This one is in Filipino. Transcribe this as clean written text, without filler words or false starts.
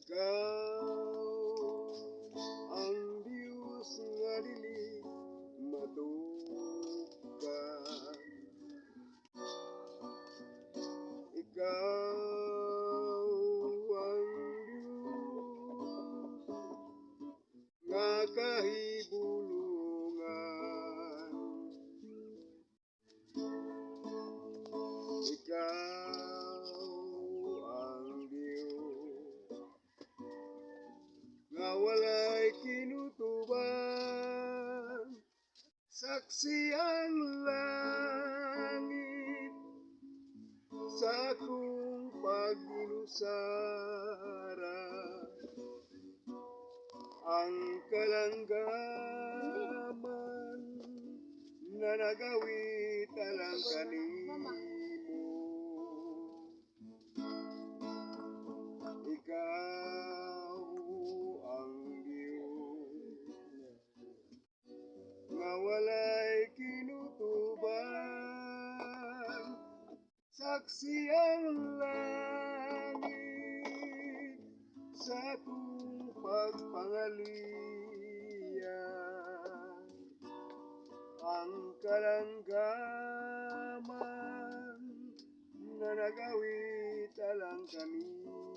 Ikaw ang Diyos nga dili matukan. Ikaw ang Diyos nga kahibulungan. Ikaw ang Diyos nga walay kinutuban. Saksi ang langit sa akong pag-inusara. Ang kalanggaman na nagawit alang kanimo. Ikaw ang Diyos nga walay kinutuban. Saksi ang langit sa akong pagpangalian. Ang kalanggaman na nagawit alang kanimo.